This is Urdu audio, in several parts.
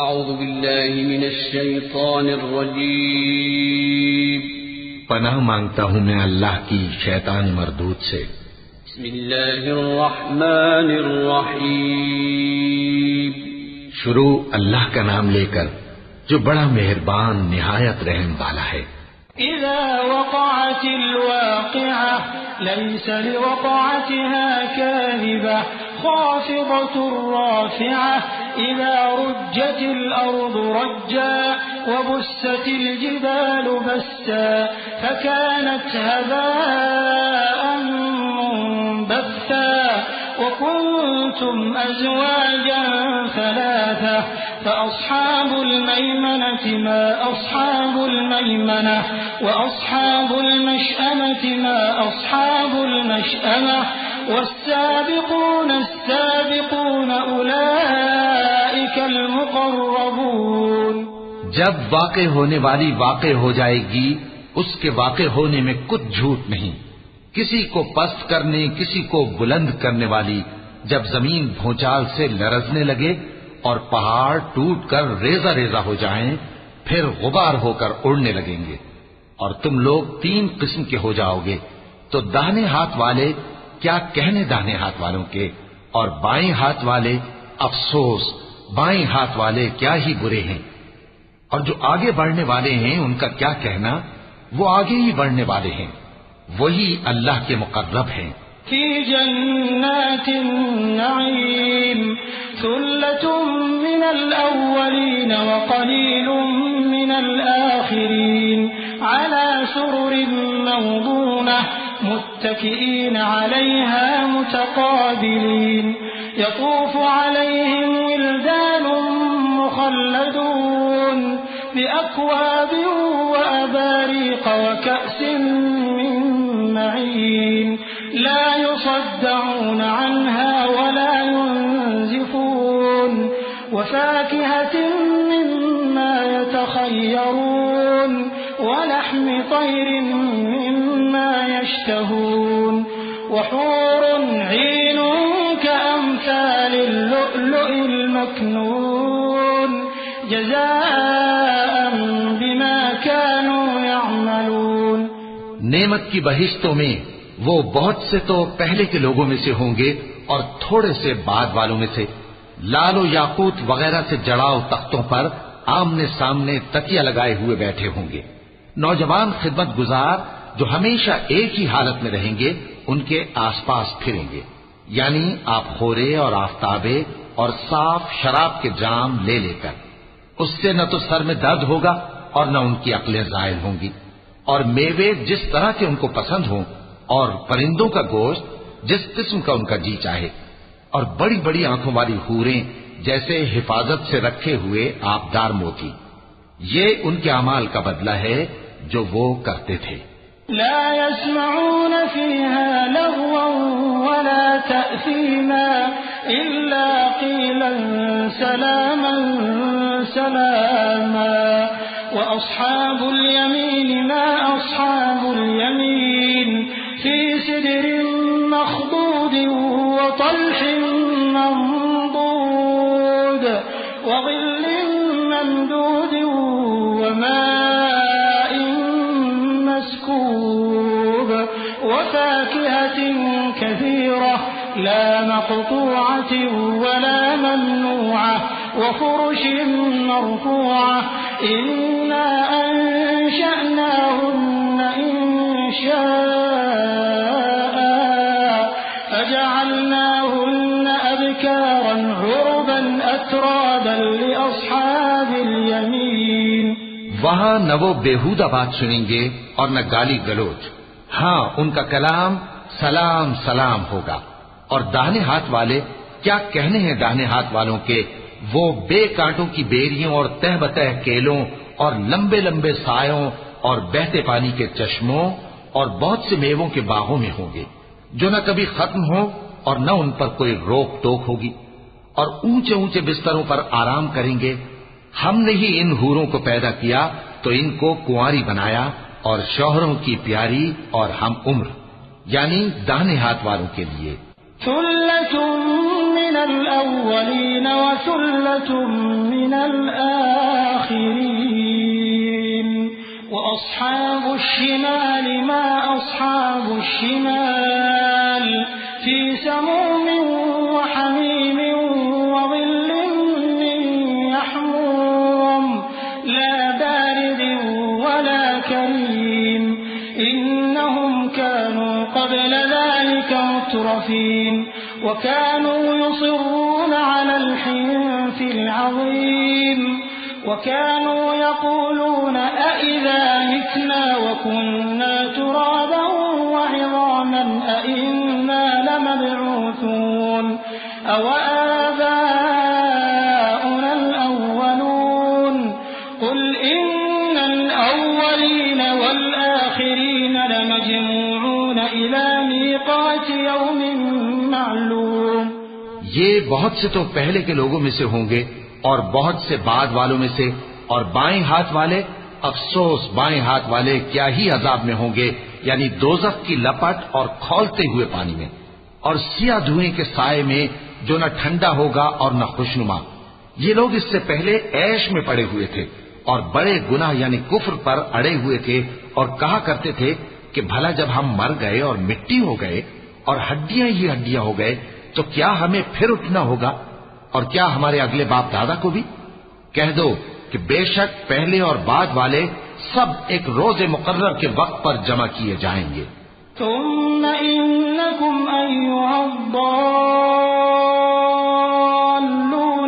اعوذ باللہ من الشیطان الرجیم پناہ مانگتا ہوں میں اللہ کی شیطان مردود سے۔ بسم اللہ الرحمن الرحیم شروع اللہ کا نام لے کر جو بڑا مہربان نہایت رحم والا ہے۔ اذا وقعت الواقعة ليس لوقعتها كاذبة خافضة رافعة إذا رجت الأرض رجا وبست الجبال بسا فكانت هباء منبثا وكنتم أزواجا ثلاثة فأصحاب الميمنة ما أصحاب الميمنة وأصحاب المشأمة ما أصحاب المشأمة والسابقون السابقون أولئك المقربون۔ جب واقع ہونے والی واقع ہو جائے گی اس کے واقع ہونے میں کچھ جھوٹ نہیں، کسی کو پست کرنے کسی کو بلند کرنے والی جب زمین بھونچال سے لرزنے لگے اور پہاڑ ٹوٹ کر ریزہ ریزہ ہو جائیں پھر غبار ہو کر اڑنے لگیں گے، اور تم لوگ تین قسم کے ہو جاؤ گے، تو داہنے ہاتھ والے کیا کہنے داہنے ہاتھ والوں کے، اور بائیں ہاتھ والے افسوس بائیں ہاتھ والے کیا ہی برے ہیں، اور جو آگے بڑھنے والے ہیں ان کا کیا کہنا، وہ آگے ہی بڑھنے والے ہیں، وہی اللہ کے مقرب ہیں۔ فی جنات النعیم ثلة من الأولین وقلیل من الآخرین على سرر موضونة متكئين عليها متقابلين يطوف عليهم ولدان مخلدون بأكواب وأباريق وكأس من معين لا يصدعون عنها ولا ينزفون وفاكهة مما يتخيرون ولحم طير مما يشتهون وحور عين كأمثال اللؤلؤ المكنون جزاء بما كانوا يعملون۔ نعمت کی بہشتوں میں وہ بہت سے تو پہلے کے لوگوں میں سے ہوں گے اور تھوڑے سے بعد والوں میں سے، لال و یاقوت وغیرہ سے جڑاؤ تختوں پر آمنے سامنے تکیہ لگائے ہوئے بیٹھے ہوں گے، نوجوان خدمت گزار جو ہمیشہ ایک ہی حالت میں رہیں گے ان کے آس پاس پھریں گے، یعنی آپ خورے اور آفتابے اور صاف شراب کے جام لے لے کر، اس سے نہ تو سر میں درد ہوگا اور نہ ان کی عقلیں زائل ہوں گی، اور میوے جس طرح کے ان کو پسند ہوں اور پرندوں کا گوشت جس قسم کا ان کا جی چاہے، اور بڑی بڑی آنکھوں والی حوریں جیسے حفاظت سے رکھے ہوئے آبدار موتی، یہ ان کے اعمال کا بدلہ ہے جو وہ کرتے تھے۔ لا يسمعون فيها لغوا ولا تأثيما إلا قيلا سلاما سلاما وأصحاب اليمين ما أصحاب اليمين في سدر مخضود وطلح منضود وظل ممدود وماء مسكوب وفاكهة كثيرة لا مقطوعة ولا ممنوعة وفرش مرفوعة إنا أنشأناهن إنشاء فجعلناهن أبكارا عربا أترابا لأصحاب اليمين۔ وہاں نہ وہ بیہودہ بات سنیں گے اور نہ گالی گلوچ، ہاں ان کا کلام سلام سلام ہوگا، اور داہنے ہاتھ والے کیا کہنے ہیں داہنے ہاتھ والوں کے، وہ بے کانٹوں کی بیریوں اور تہ بتہ کیلوں اور لمبے لمبے سایوں اور بہتے پانی کے چشموں اور بہت سے میووں کے باغوں میں ہوں گے جو نہ کبھی ختم ہو اور نہ ان پر کوئی روک ٹوک ہوگی، اور اونچے اونچے بستروں پر آرام کریں گے۔ ہم نے ہی ان حوروں کو پیدا کیا تو ان کو کنواری بنایا، اور شوہروں کی پیاری اور ہم عمر، یعنی داہنے ہاتھ والوں کے لیے۔ ثلة من الأولين وثلة من الآخرين۔ أصحاب الشمال ما أصحاب الشمال في سموم وحميم وظل من يحموم لا بارد ولا كريم إنهم كانوا قبل ذلك مترفين وكانوا يصرون على الحنث العظيم وكانوا يقولون أئذا متنا وكنا ترابا وعظاما أئنا لمبعوثون أوآباؤنا الأولون قل إن الأولين والآخرين لمجموعون إلى ميقات يوم معلوم. یہ بہت سے تو پہلے کے لوگوں میں سے ہوں گے اور بہت سے بعد والوں میں سے، اور بائیں ہاتھ والے، افسوس بائیں ہاتھ والے کیا ہی عذاب میں ہوں گے، یعنی دوزخ کی لپٹ اور کھولتے ہوئے پانی میں، اور سیاہ دھوئیں کے سائے میں جو نہ ٹھنڈا ہوگا اور نہ خوشنما. یہ لوگ اس سے پہلے عیش میں پڑے ہوئے تھے اور بڑے گناہ یعنی کفر پر اڑے ہوئے تھے، اور کہا کرتے تھے کہ بھلا جب ہم مر گئے اور مٹی ہو گئے اور ہڈیاں ہی ہڈیاں ہو گئے تو کیا ہمیں پھر اٹھنا ہوگا، اور کیا ہمارے اگلے باپ دادا کو بھی؟ کہہ دو کہ بے شک پہلے اور بعد والے سب ایک روز مقرر کے وقت پر جمع کیے جائیں گے. ثم إنكم أيها الضالون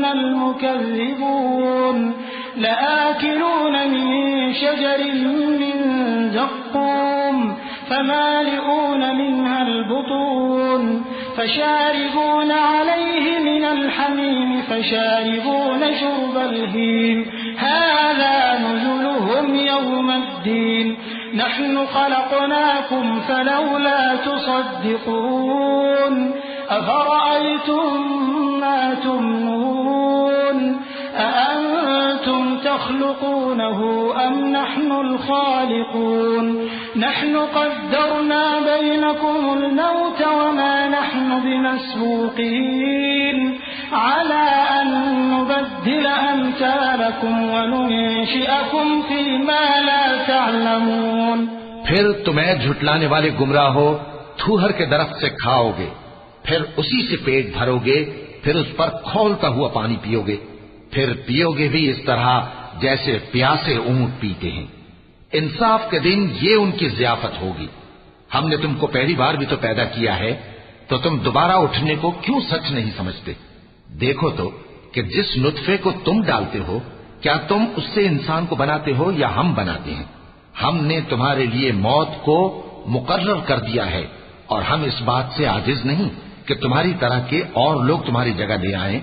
المكذبون لآكلون من شجر من زقوم فمالئون منها البطون فشاربون عليه من الحميم فشاربون شرب الهيم هذا نزلهم يوم الدين نحن خلقناكم فلولا تصدقون أفرأيتم ما تمنون أأنتم تخلقونه أم نحن الخالقون نحن قدرنا بينكم الموت وما نحن بمسبوقين على أن نبدل أمثالكم وننشئكم فيما لا تعلمون. پھر تمہیں جھٹلانے والے گمراہ ہو تھوہر کے درخت سے کھاؤ گے، پھر اسی سے پیٹ بھرو گے، پھر اس پر کھولتا ہوا پانی پیو گے، پھر پیو گے بھی اس طرح جیسے پیاسے اونٹ پیتے ہیں. انصاف کے دن یہ ان کی ضیافت ہوگی. ہم نے تم کو پہلی بار بھی تو پیدا کیا ہے، تو تم دوبارہ اٹھنے کو کیوں سچ نہیں سمجھتے؟ دیکھو تو کہ جس نطفے کو تم ڈالتے ہو کیا تم اس سے انسان کو بناتے ہو یا ہم بناتے ہیں؟ ہم نے تمہارے لیے موت کو مقرر کر دیا ہے، اور ہم اس بات سے عاجز نہیں کہ تمہاری طرح کے اور لوگ تمہاری جگہ لے آئیں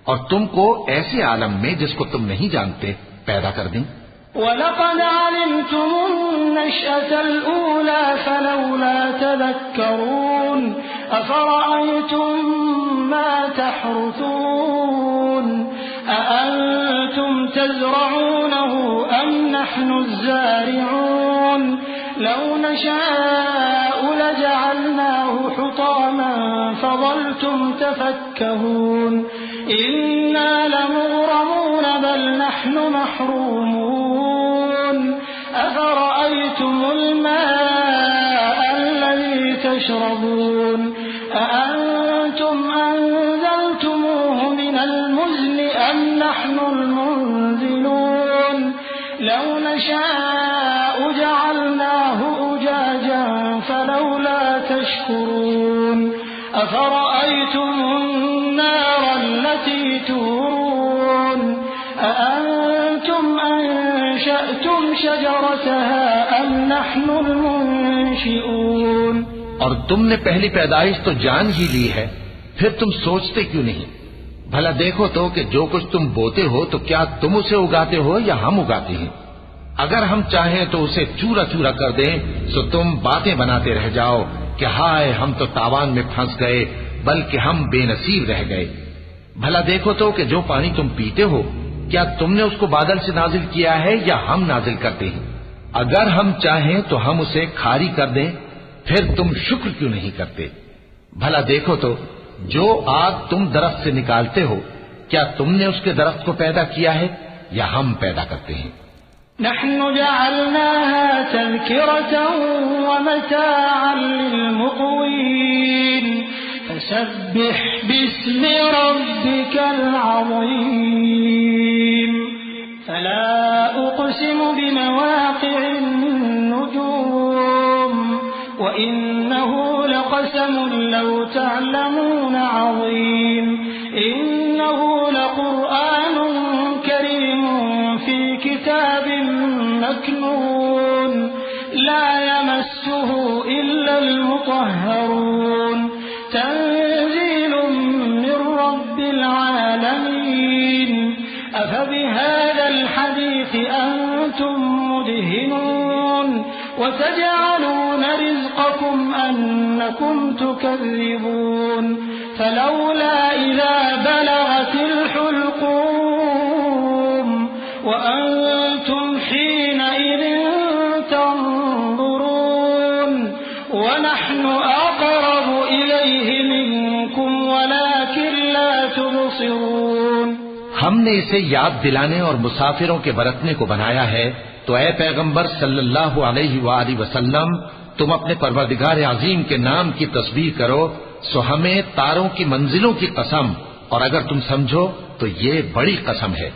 اور تم کو ایسے عالم میں جس کو تم نہیں جانتے پیدا کر دیں. وَلَقَدْ عَلِمْتُمُ النَّشْأَةَ الْأُولَى فَلَوْلَا تَذَكَّرُونَ أَفَرَأَيْتُم مَّا تَحْرُثُونَ أَأَنتُمْ تَزْرَعُونَهُ أَمْ نَحْنُ الزَّارِعُونَ لَوْ نَشَاءُ لَجَعَلْنَاهُ حُطَامًا فَظَلْتُمْ تَفَكَّهُونَ إِنَّا لَمُغْرَمُونَ بَلْ نَحْنُ مَحْرُومُونَ أَفَرَأَيْتُمُ الْمَاءَ الَّذِي تَشْرَبُونَ أَأَنتُمْ أَنزَلْتُمُوهُ مِنَ الْمُزْنِ أَمْ نَحْنُ الْمُنزِلُونَ لَوْ نَشَاءُ جَعَلْنَاهُ أُجَاجًا فَلَوْلَا تَشْكُرُونَ أَفَرَأَيْتُمُ النَّارَ الَّتِي تُورُونَ أَأَنتُمْ أَنشَأْتُمْ شَجَرَتَهَا أَمْ نَحْنُ الْمُنشِئُونَ. اور تم نے پہلی پیدائش تو جان ہی لی ہے، پھر تم سوچتے کیوں نہیں؟ بھلا دیکھو تو کہ جو کچھ تم بوتے ہو تو کیا تم اسے اگاتے ہو یا ہم اگاتے ہیں؟ اگر ہم چاہیں تو اسے چورا چورا کر دیں تو تم باتیں بناتے رہ جاؤ کہ ہائے ہم تو تاوان میں پھنس گئے، بلکہ ہم بے نصیب رہ گئے. بھلا دیکھو تو کہ جو پانی تم پیتے ہو کیا تم نے اس کو بادل سے نازل کیا ہے یا ہم نازل کرتے ہیں؟ اگر ہم چاہیں تو ہم اسے کھاری کر دیں، پھر تم شکر کیوں نہیں کرتے؟ بھلا دیکھو تو جو آگ تم درخت سے نکالتے ہو کیا تم نے اس کے درخت کو پیدا کیا ہے یا ہم پیدا کرتے ہیں؟ نحن جعلناها تذكرة ومتاعا للمقوين فسبح باسم ربك العظيم فلا أقسم بمواقع النجوم وإنه لقسم لو تعلمون عظيم إنه لقرآن كريم في كتاب مكنون لا يمسه إلا المطهرون تنزيل من رب العالمين أفبهذا الحديث أنتم مدهنون وتجعلون رزقكم أنكم تكذبون فلولا إذا بلغت الحلقوم وأنتم حينئذ تنظرون ونحن أقرب إليه منكم ولكن لا تبصرون. ہم نے اسے یاد دلانے اور مسافروں کے برتنے کو بنایا ہے تو اے پیغمبر صلی اللہ علیہ وآلہ وسلم تم اپنے پروردگار عظیم کے نام کی تسبیح کرو سو ہمیں تاروں کی منزلوں کی قسم اور اگر تم سمجھو تو یہ بڑی قسم ہے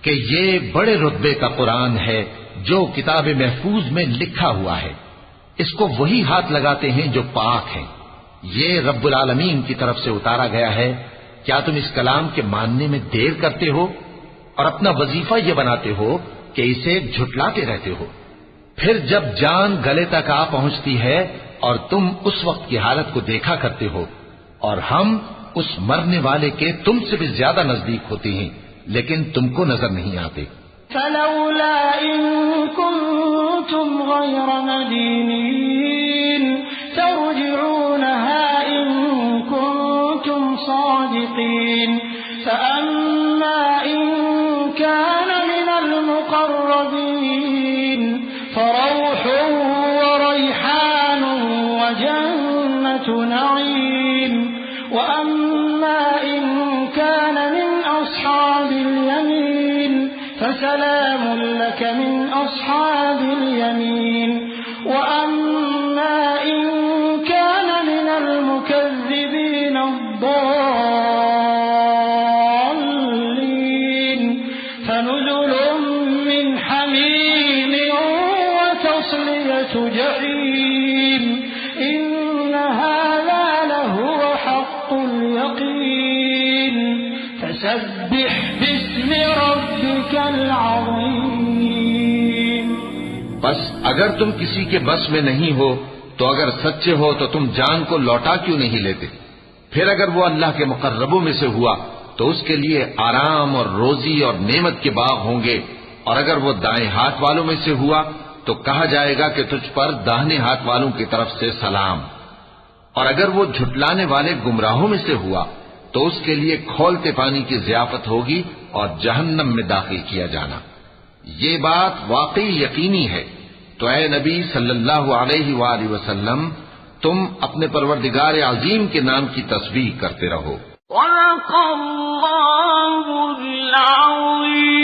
کہ یہ بڑے رتبے کا قرآن ہے جو کتاب محفوظ میں لکھا ہوا ہے اس کو وہی ہاتھ لگاتے ہیں جو پاک ہیں یہ رب العالمین کی طرف سے اتارا گیا ہے کیا تم اس کلام کے ماننے میں دیر کرتے ہو اور اپنا وظیفہ یہ بناتے ہو کہ اسے جھٹلاتے رہتے ہو پھر جب جان گلے تک آ پہنچتی ہے اور تم اس وقت کی حالت کو دیکھا کرتے ہو اور ہم اس مرنے والے کے تم سے بھی زیادہ نزدیک ہوتے ہیں لیکن تم کو نظر نہیں آتے. فلولا إن كنتم غير مدينين ترجعونها إن كنتم صادقين فأما إن كان من المقربين فروح وريحان وجنة نعيم وأما إن كان من أصحاب اليمين فسلام لك من أصحاب اليمين وأما إن كان من المكذبين الضالين فنزل من حميم وتصلية جحيم إن هذا لهو حق اليقين فسبح باسم ربك العظيم. بس اگر تم کسی کے بس میں نہیں ہو تو اگر سچے ہو تو تم جان کو لوٹا کیوں نہیں لیتے پھر اگر وہ اللہ کے مقربوں میں سے ہوا تو اس کے لیے آرام اور روزی اور نعمت کے باغ ہوں گے اور اگر وہ دائیں ہاتھ والوں میں سے ہوا تو کہا جائے گا کہ تجھ پر داہنے ہاتھ والوں کی طرف سے سلام اور اگر وہ جھٹلانے والے گمراہوں میں سے ہوا تو اس کے لیے کھولتے پانی کی ضیافت ہوگی اور جہنم میں داخل کیا جانا. یہ بات واقعی یقینی ہے تو اے نبی صلی اللہ علیہ وآلہ وسلم تم اپنے پروردگار عظیم کے نام کی تسبیح کرتے رہو. صدق اللہ العظیم.